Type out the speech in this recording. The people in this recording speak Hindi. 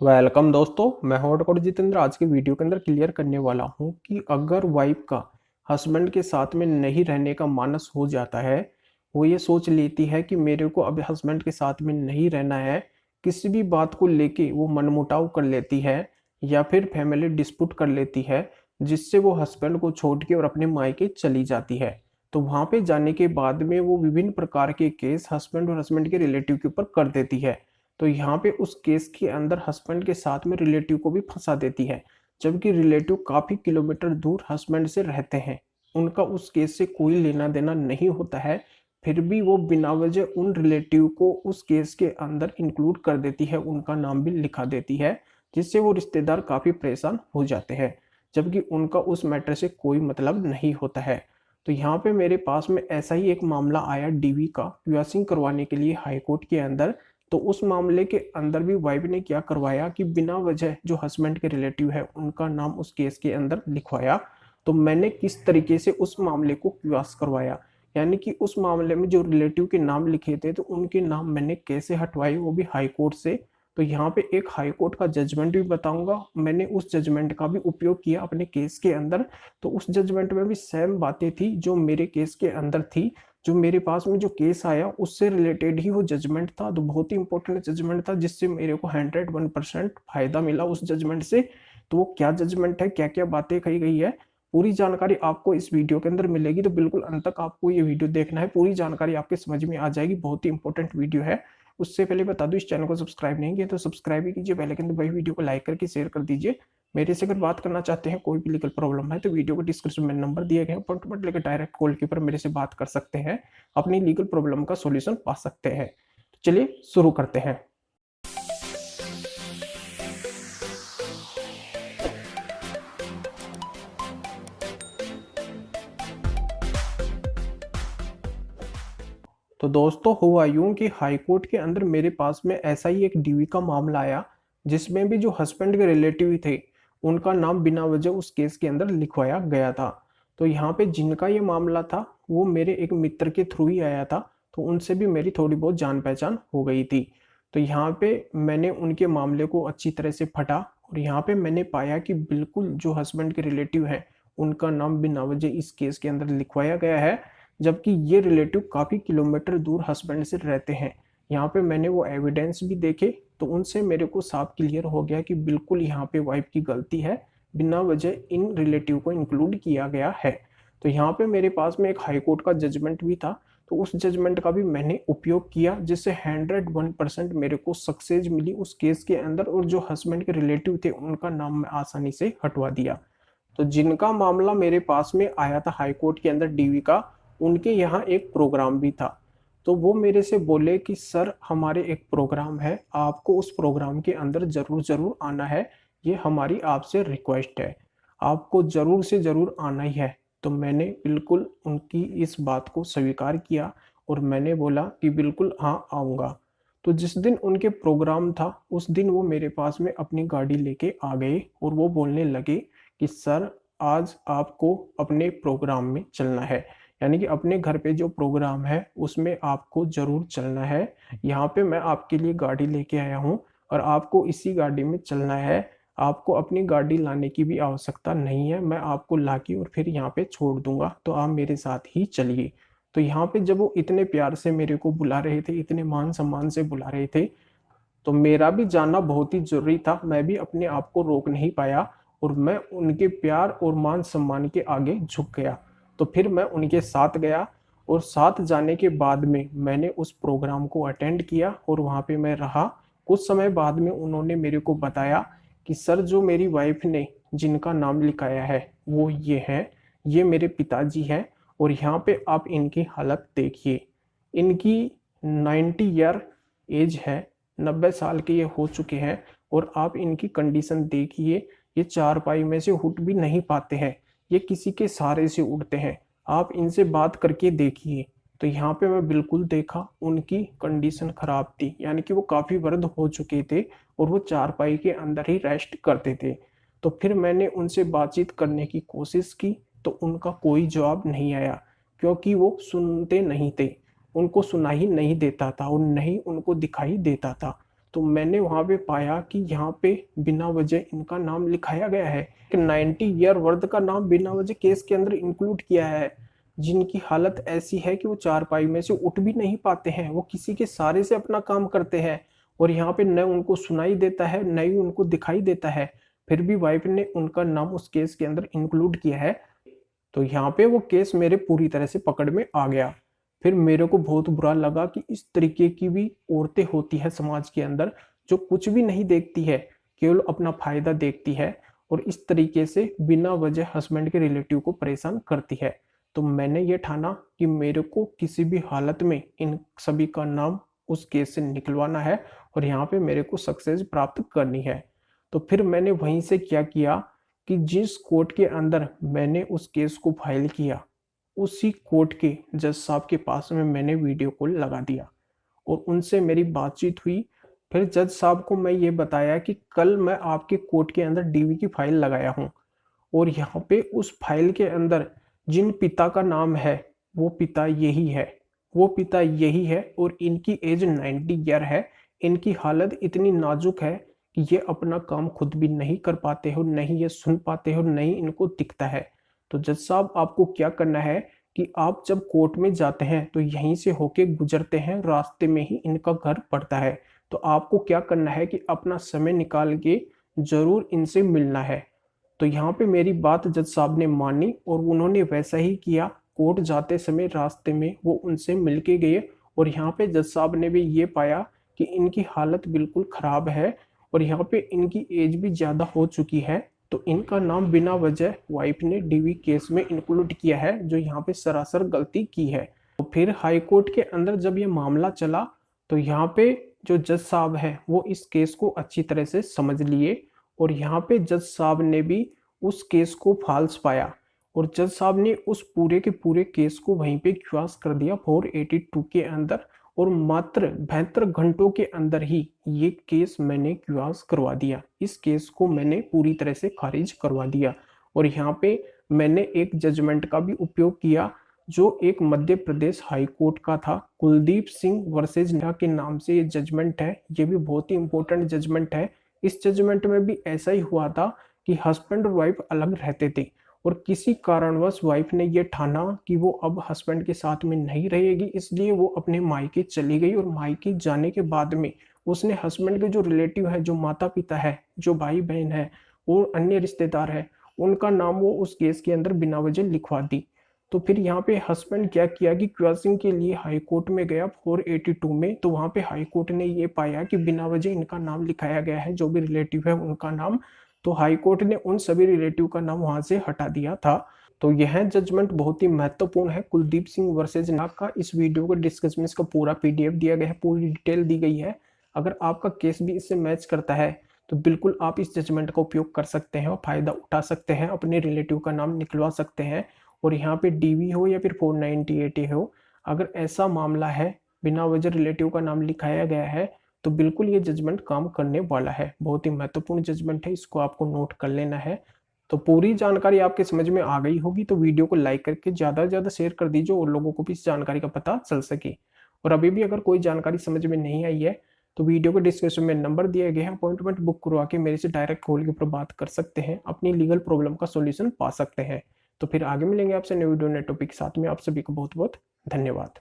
वेलकम दोस्तों, मैं हूं डॉक्टर जितेंद्र। आज के वीडियो के अंदर क्लियर करने वाला हूं कि अगर वाइफ का हस्बैंड के साथ में नहीं रहने का मानस हो जाता है, वो ये सोच लेती है कि मेरे को अब हस्बैंड के साथ में नहीं रहना है, किसी भी बात को लेके वो मनमुटाव कर लेती है या फिर फैमिली डिस्प्यूट कर लेती है, जिससे वो हस्बैंड को छोड़ के और अपने मायके चली जाती है। तो वहां पे जाने के बाद में वो विभिन्न प्रकार के केस हस्बैंड और हस्बैंड के रिलेटिव के ऊपर कर देती है। तो यहाँ पे उस केस के अंदर हस्बैंड के साथ में रिलेटिव को भी फंसा देती है, जबकि रिलेटिव काफी किलोमीटर दूर हस्बैंड से रहते हैं, उनका उस केस से कोई लेना देना नहीं होता है। फिर भी वो बिना वजह उन रिलेटिव को उस केस के अंदर इंक्लूड कर देती है, उनका नाम भी लिखा देती है, जिससे वो रिश्तेदार काफी परेशान हो जाते हैं, जबकि उनका उस मैटर से कोई मतलब नहीं होता है। तो यहाँ पे मेरे पास में ऐसा ही एक मामला आया डीवी का क्यूआसिंग करवाने के लिए हाई कोर्ट के अंदर। तो उस मामले के अंदर भी वाइफ ने क्या करवाया कि बिना वजह जो हस्बैंड के रिलेटिव है उनका नाम उस केस के अंदर लिखवाया। तो मैंने किस तरीके से उस मामले को क्यूआस करवाया, यानी कि उस मामले में जो रिलेटिव के नाम लिखे थे तो उनके नाम मैंने कैसे हटवाए, वो भी हाई कोर्ट से। तो यहाँ पे एक हाई कोर्ट का जजमेंट भी बताऊंगा, मैंने उस जजमेंट का भी उपयोग किया अपने केस के अंदर। तो उस जजमेंट में भी सेम बातें थी जो मेरे केस के अंदर थी, जो मेरे पास में जो केस आया उससे रिलेटेड ही वो जजमेंट था। तो बहुत ही इंपॉर्टेंट जजमेंट था, जिससे मेरे को 101% फायदा मिला उस जजमेंट से। तो वो क्या जजमेंट है, क्या क्या बातें कही गई है, पूरी जानकारी आपको इस वीडियो के अंदर मिलेगी। तो बिल्कुल अंत तक आपको ये वीडियो देखना है, पूरी जानकारी आपके समझ में आ जाएगी। बहुत ही इंपॉर्टेंट वीडियो है। उससे पहले बता दूं, इस चैनल को सब्सक्राइब नहीं किया तो सब्सक्राइब ही कीजिए, बेल आइकन दबाइए, वीडियो को लाइक करके शेयर कर दीजिए। मेरे से अगर बात करना चाहते हैं, कोई भी लीगल प्रॉब्लम है, तो वीडियो को डिस्क्रिप्शन में नंबर दिए गए हैं, पॉइंट टू पॉइंट लेकर डायरेक्ट कॉल के ऊपर मेरे से बात कर सकते हैं, अपनी लीगल प्रॉब्लम का सॉल्यूशन पा सकते हैं। तो चलिए शुरू करते हैं। तो दोस्तों, हुआ यूं कि हाई कोर्ट के अंदर मेरे पास में ऐसा ही एक डीवी का मामला आया, जिसमें भी जो हस्बैंड के रिलेटिव थे उनका नाम बिना वजह उस केस के अंदर लिखवाया गया था। तो यहाँ पे जिनका ये मामला था वो मेरे एक मित्र के थ्रू ही आया था, तो उनसे भी मेरी थोड़ी बहुत जान पहचान हो गई थी। तो यहाँ पे मैंने उनके मामले को अच्छी तरह से फटा, और यहाँ पे मैंने पाया कि बिल्कुल जो हस्बैंड के रिलेटिव हैं उनका नाम बिना वजह इस केस के अंदर लिखवाया गया है, जबकि ये रिलेटिव काफ़ी किलोमीटर दूर हस्बैंड से रहते हैं। यहाँ पे मैंने वो एविडेंस भी देखे, तो उनसे मेरे को साफ क्लियर हो गया कि बिल्कुल यहाँ पे वाइफ की गलती है, बिना वजह इन रिलेटिव को इंक्लूड किया गया है। तो यहाँ पे मेरे पास में एक हाई कोर्ट का जजमेंट भी था, तो उस जजमेंट का भी मैंने उपयोग किया, जिससे 101% मेरे को सक्सेस मिली उस केस के अंदर, और जो हस्बैंड के रिलेटिव थे उनका नाम मैं आसानी से हटवा दिया। तो जिनका मामला मेरे पास में आया था हाई कोर्ट के अंदर डीवी का, उनके यहाँ एक प्रोग्राम भी था। तो वो मेरे से बोले कि सर, हमारे एक प्रोग्राम है, आपको उस प्रोग्राम के अंदर जरूर जरूर आना है, ये हमारी आपसे रिक्वेस्ट है, आपको जरूर से जरूर आना ही है। तो मैंने बिल्कुल उनकी इस बात को स्वीकार किया, और मैंने बोला कि बिल्कुल हाँ आऊँगा। तो जिस दिन उनके प्रोग्राम था उस दिन वो मेरे पास में अपनी गाड़ी लेके आ गए, और वो बोलने लगे कि सर, आज आपको अपने प्रोग्राम में चलना है, यानी कि अपने घर पे जो प्रोग्राम है उसमें आपको जरूर चलना है। यहाँ पे मैं आपके लिए गाड़ी लेके आया हूँ, और आपको इसी गाड़ी में चलना है। आपको अपनी गाड़ी लाने की भी आवश्यकता नहीं है, मैं आपको लाके और फिर यहाँ पे छोड़ दूंगा, तो आप मेरे साथ ही चलिए। तो यहाँ पे जब वो इतने प्यार से मेरे को बुला रहे थे, इतने मान सम्मान से बुला रहे थे, तो मेरा भी जाना बहुत ही जरूरी था। मैं भी अपने आप को रोक नहीं पाया, और मैं उनके प्यार और मान सम्मान के आगे झुक गया। तो फिर मैं उनके साथ गया, और साथ जाने के बाद में मैंने उस प्रोग्राम को अटेंड किया, और वहाँ पे मैं रहा। कुछ समय बाद में उन्होंने मेरे को बताया कि सर, जो मेरी वाइफ ने जिनका नाम लिखाया है वो ये हैं, ये मेरे पिताजी हैं, और यहाँ पे आप इनकी हालत देखिए, इनकी 90 ईयर एज है, 90 साल के ये हो चुके हैं, और आप इनकी कंडीशन देखिए, ये चारपाई में से उठ भी नहीं पाते हैं, ये किसी के सहारे से उठते हैं, आप इनसे बात करके देखिए। तो यहाँ पे मैं बिल्कुल देखा, उनकी कंडीशन खराब थी, यानी कि वो काफ़ी वृद्ध हो चुके थे, और वो चारपाई के अंदर ही रेस्ट करते थे। तो फिर मैंने उनसे बातचीत करने की कोशिश की, तो उनका कोई जवाब नहीं आया, क्योंकि वो सुनते नहीं थे, उनको सुनाई नहीं देता था और नहीं उनको दिखाई देता था। तो मैंने वहां पे पाया कि यहाँ पे बिना वजह इनका नाम लिखाया गया है कि 90 ईयर वर्द का नाम बिना वजह केस के अंदर इंक्लूड किया है, जिनकी हालत ऐसी है कि वो चारपाई में से उठ भी नहीं पाते हैं, वो किसी के सहारे से अपना काम करते हैं और यहाँ पे न उनको सुनाई देता है न ही उनको दिखाई देता है, फिर भी वाइफ ने उनका नाम उस केस के अंदर इंक्लूड किया है। तो यहाँ पे वो केस मेरे पूरी तरह से पकड़ में आ गया। फिर मेरे को बहुत बुरा लगा कि इस तरीके की भी औरतें होती है समाज के अंदर, जो कुछ भी नहीं देखती है, केवल अपना फायदा देखती है और इस तरीके से बिना वजह हस्बैंड के रिलेटिव को परेशान करती है। तो मैंने ये ठाना कि मेरे को किसी भी हालत में इन सभी का नाम उस केस से निकलवाना है और यहाँ पे मेरे को सक्सेस प्राप्त करनी है। तो फिर मैंने वहीं से क्या किया कि जिस कोर्ट के अंदर मैंने उस केस को फाइल किया, उसी कोर्ट के जज साहब के पास में मैंने वीडियो कॉल लगा दिया और उनसे मेरी बातचीत हुई। फिर जज साहब को मैं ये बताया कि कल मैं आपके कोर्ट के अंदर डीवी की फाइल लगाया हूँ और यहाँ पे उस फाइल के अंदर जिन पिता का नाम है वो पिता यही है, वो पिता यही है और इनकी एज 90 ईयर है। इनकी हालत इतनी नाजुक है कि ये अपना काम खुद भी नहीं कर पाते हो, नहीं ये सुन पाते हो, नहीं इनको दिखता है। तो जज साहब आपको क्या करना है कि आप जब कोर्ट में जाते हैं तो यहीं से होके गुजरते हैं, रास्ते में ही इनका घर पड़ता है। तो आपको क्या करना है कि अपना समय निकाल के जरूर इनसे मिलना है। तो यहाँ पे मेरी बात जज साहब ने मानी और उन्होंने वैसा ही किया। कोर्ट जाते समय रास्ते में वो उनसे मिल के गए और यहाँ पे जज साहब ने भी ये पाया कि इनकी हालत बिल्कुल खराब है और यहाँ पे इनकी एज भी ज़्यादा हो चुकी है। तो इनका नाम बिना वजह वाइफ ने डीवी केस में इंक्लूड किया है, जो यहाँ पे सरासर गलती की है। तो फिर हाई कोर्ट के अंदर जब ये मामला चला तो यहाँ पे जो जज साहब है वो इस केस को अच्छी तरह से समझ लिए और यहाँ पे जज साहब ने भी उस केस को फाल्स पाया और जज साहब ने उस पूरे के पूरे केस को वहीं पे क्वाश कर दिया 482 के अंदर और मात्र 72 घंटों के अंदर ही ये केस मैंने क्वाश करवा दिया। इस केस को मैंने पूरी तरह से खारिज करवा दिया और यहाँ पे मैंने एक जजमेंट का भी उपयोग किया जो एक मध्य प्रदेश हाई कोर्ट का था, कुलदीप सिंह वर्सेज नेहा के नाम से ये जजमेंट है। ये भी बहुत ही इंपॉर्टेंट जजमेंट है। इस जजमेंट में भी ऐसा ही हुआ था कि हस्बैंड और वाइफ अलग रहते थे और किसी कारणवश वाइफ ने ये ठाना कि वो अब हस्बैंड के साथ में नहीं रहेगी, इसलिए वो अपने मायके चली गई और मायके जाने के बाद में उसने हस्बैंड के जो रिलेटिव है, जो माता पिता है, जो भाई बहन है और अन्य रिश्तेदार है, उनका नाम वो उस केस के अंदर बिना वजह लिखवा दी। तो फिर यहाँ पे हस्बैंड क्या किया कि क्वाशिंग के लिए हाई कोर्ट में गया 482 में। तो वहाँ पे हाई कोर्ट ने ये पाया कि बिना वजह इनका नाम लिखाया गया है, जो भी रिलेटिव है उनका नाम। तो हाई कोर्ट ने उन सभी रिलेटिव का नाम वहां से हटा दिया था। तो यह जजमेंट बहुत ही महत्वपूर्ण है कुलदीप सिंह वर्सेज नेहा का। इस वीडियो को डिस्क्रिप्शन में इसका पूरा पीडीएफ दिया गया है, पूरी डिटेल दी गई है। अगर आपका केस भी इससे मैच करता है तो बिल्कुल आप इस जजमेंट का उपयोग कर सकते हैं और फायदा उठा सकते हैं, अपने रिलेटिव का नाम निकलवा सकते हैं। और यहाँ पे डीवी हो या फिर 498 हो, अगर ऐसा मामला है बिना वजह रिलेटिव का नाम लिखाया गया है तो बिल्कुल ये जजमेंट काम करने वाला है। बहुत ही महत्वपूर्ण जजमेंट है, इसको आपको नोट कर लेना है। तो पूरी जानकारी आपके समझ में आ गई होगी तो वीडियो को लाइक करके ज़्यादा से ज़्यादा शेयर कर दीजिए और लोगों को भी इस जानकारी का पता चल सके। और अभी भी अगर कोई जानकारी समझ में नहीं आई है तो वीडियो के डिस्क्रिप्शन में नंबर दिए गए हैं, अपॉइंटमेंट बुक करवा के मेरे से डायरेक्ट कॉल के ऊपर बात कर सकते हैं, अपनी लीगल प्रॉब्लम का सोल्यूशन पा सकते हैं। तो फिर आगे मिलेंगे आपसे नए वीडियो नए टॉपिक के साथ में। आप सभी को बहुत बहुत धन्यवाद।